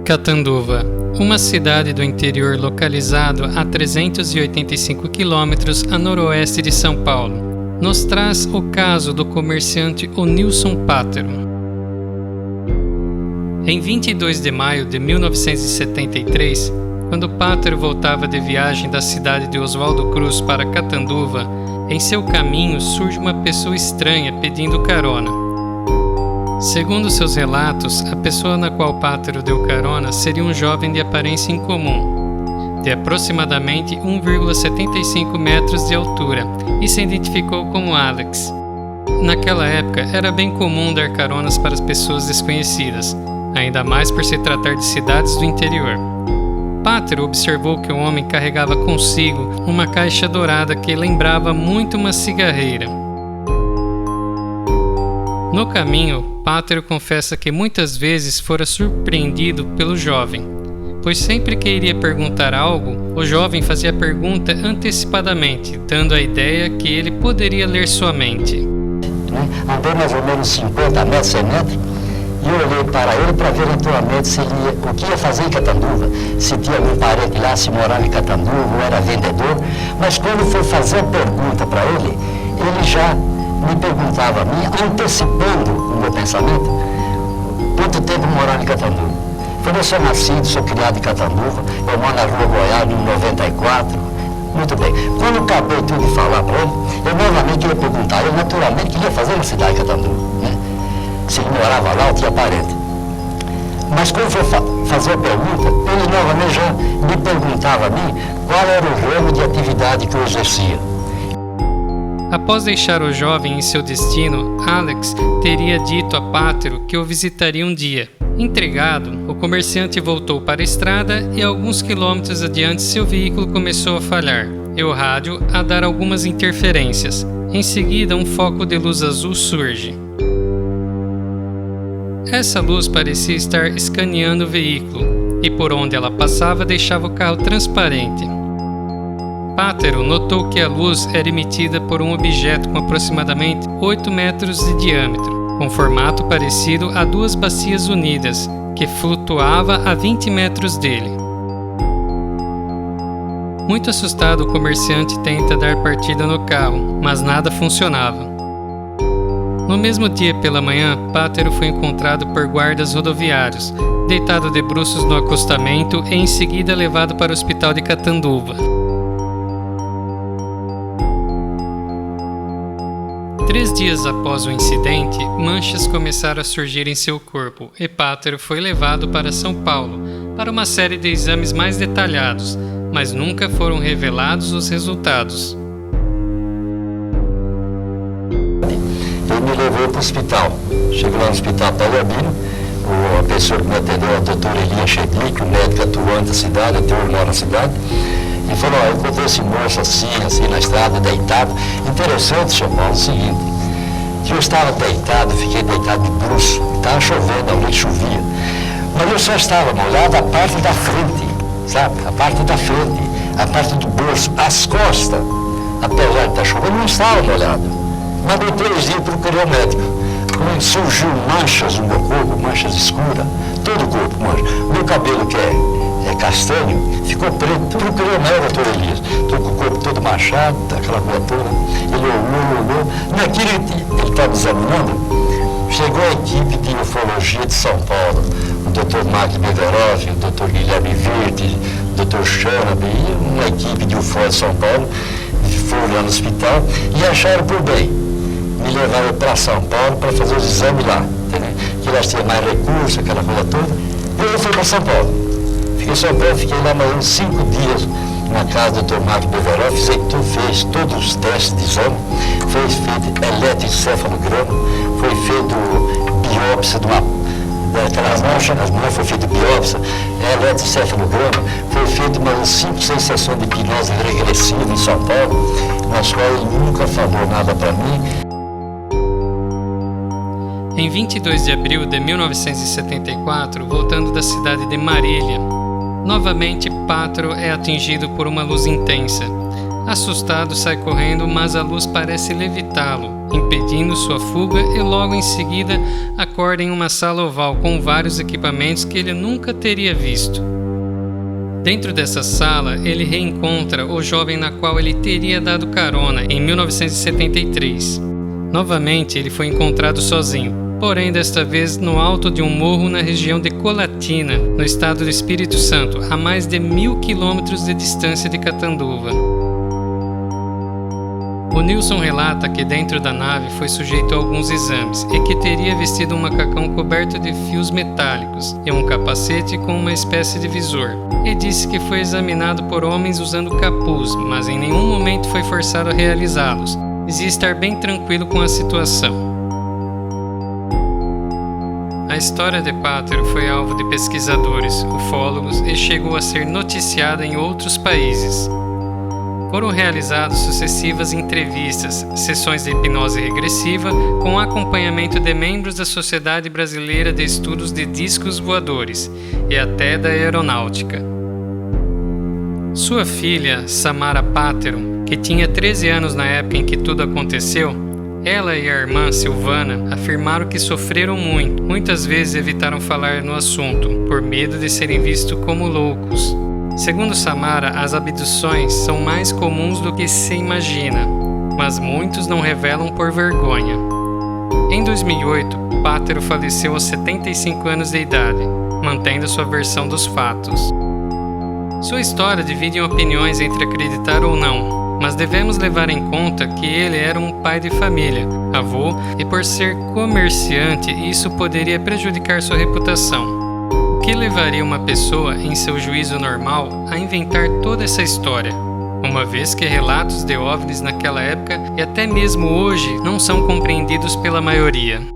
Catanduva, uma cidade do interior localizado a 385 quilômetros a noroeste de São Paulo, nos traz o caso do comerciante Onilson Pátero. Em 22 de maio de 1973, quando Pátero voltava de viagem da cidade de Oswaldo Cruz para Catanduva, em seu caminho surge uma pessoa estranha pedindo carona. Segundo seus relatos, a pessoa na qual Pátero deu carona seria um jovem de aparência incomum, de aproximadamente 1,75 metros de altura, e se identificou como Alex. Naquela época, era bem comum dar caronas para as pessoas desconhecidas, ainda mais por se tratar de cidades do interior. Pátero observou que o homem carregava consigo uma caixa dourada que lembrava muito uma cigarreira. No caminho, Pátero confessa que muitas vezes fora surpreendido pelo jovem, pois sempre que iria perguntar algo, o jovem fazia a pergunta antecipadamente, dando a ideia que ele poderia ler sua mente. Andei mais ou menos 50 metros, 100 metros, e eu olhei para ele para ver naturalmente se ele o que ia fazer em Catanduva, se tinha algum parente lá, se morava em Catanduva ou era vendedor, mas quando foi fazer a pergunta para ele, ele já me perguntava a mim, antecipando o meu pensamento, quanto tempo morava em Catanduva. Eu sou nascido, sou criado em Catanduva, eu moro na Rua Goiás, no 94. Muito bem. Quando eu acabei tudo de falar para ele, eu novamente queria perguntar, eu naturalmente queria fazer na cidade de Catanduva, né? Se ele morava lá, eu tinha parente. Mas quando foi fazer a pergunta, ele novamente já me perguntava a mim qual era o ramo de atividade que eu exercia. Após deixar o jovem em seu destino, Alex teria dito a Pátero que o visitaria um dia. Intrigado, o comerciante voltou para a estrada e alguns quilômetros adiante seu veículo começou a falhar e o rádio a dar algumas interferências. Em seguida, um foco de luz azul surge. Essa luz parecia estar escaneando o veículo e por onde ela passava deixava o carro transparente. Pátero notou que a luz era emitida por um objeto com aproximadamente 8 metros de diâmetro, com formato parecido a duas bacias unidas, que flutuava a 20 metros dele. Muito assustado, o comerciante tenta dar partida no carro, mas nada funcionava. No mesmo dia pela manhã, Pátero foi encontrado por guardas rodoviários, deitado de bruços no acostamento e em seguida levado para o hospital de Catanduva. 3 dias após o incidente, manchas começaram a surgir em seu corpo e Pátero foi levado para São Paulo para uma série de exames mais detalhados, mas nunca foram revelados os resultados. Ele me levou para o hospital. Cheguei lá no hospital Paulo Albino, a pessoa que me atendeu, a doutora Elia Chedlik, o médico atuante da cidade, até eu moro na cidade, e falou, eu encontrei esse moço assim na estrada, deitado. Interessante, São Paulo, o seguinte, que eu estava deitado, fiquei deitado de bruço, estava chovendo, a noite chovia, mas eu só estava molhado a parte da frente, sabe? A parte da frente, a parte do bolso, as costas, apesar de estar chovendo, não estava molhado. Mas em 3 dias procurei o médico. Surgiu manchas no meu corpo, manchas escuras, todo o corpo, manchas. O meu cabelo, que é castanho, ficou preto. Procurei o médico, doutor Elias. Estou com o corpo todo manchado, aquela coisa toda. Ele olhou. Naquilo ele estava me examinando, chegou a equipe de ufologia de São Paulo. O doutor Mark Beverov, o doutor Guilherme Verde, o doutor Xanabi, uma equipe de ufó de São Paulo, foram lá no hospital e acharam por bem me levaram para São Paulo para fazer os exames lá, entendeu? Que elas tinham mais recursos, aquela coisa toda. E eu fui para São Paulo. Fiquei em São Paulo, fiquei lá mais uns 5 dias na casa do Dr. Marco Beverov, fez todos os testes de exame, foi feito eletroencefalograma, foi feito biópsia daquelas manchas nas mãos, foi feito biópsia, eletroencefalograma, foi feito umas 5, 6 sessões de hipnose regressiva em São Paulo, nas quais ele nunca falou nada para mim. Em 22 de abril de 1974, voltando da cidade de Marília, novamente Pátero é atingido por uma luz intensa. Assustado, sai correndo, mas a luz parece levitá-lo, impedindo sua fuga, e logo em seguida acorda em uma sala oval com vários equipamentos que ele nunca teria visto. Dentro dessa sala, ele reencontra o jovem na qual ele teria dado carona em 1973. Novamente, ele foi encontrado sozinho, porém desta vez no alto de um morro na região de Colatina, no estado do Espírito Santo, a mais de 1.000 quilômetros de distância de Catanduva. O Nilson relata que dentro da nave foi sujeito a alguns exames e que teria vestido um macacão coberto de fios metálicos e um capacete com uma espécie de visor. E disse que foi examinado por homens usando capuz, mas em nenhum momento foi forçado a realizá-los. Dizia estar bem tranquilo com a situação. A história de Pátero foi alvo de pesquisadores, ufólogos e chegou a ser noticiada em outros países. Foram realizadas sucessivas entrevistas, sessões de hipnose regressiva com acompanhamento de membros da Sociedade Brasileira de Estudos de Discos Voadores e até da Aeronáutica. Sua filha, Samara Pátero, que tinha 13 anos na época em que tudo aconteceu, ela e a irmã Silvana afirmaram que sofreram muito, muitas vezes evitaram falar no assunto, por medo de serem vistos como loucos. Segundo Samara, as abduções são mais comuns do que se imagina, mas muitos não revelam por vergonha. Em 2008, Pátero faleceu aos 75 anos de idade, mantendo sua versão dos fatos. Sua história divide em opiniões entre acreditar ou não, mas devemos levar em conta que ele era um pai de família, avô, e por ser comerciante, isso poderia prejudicar sua reputação. O que levaria uma pessoa, em seu juízo normal, a inventar toda essa história? Uma vez que relatos de OVNIs naquela época e até mesmo hoje não são compreendidos pela maioria.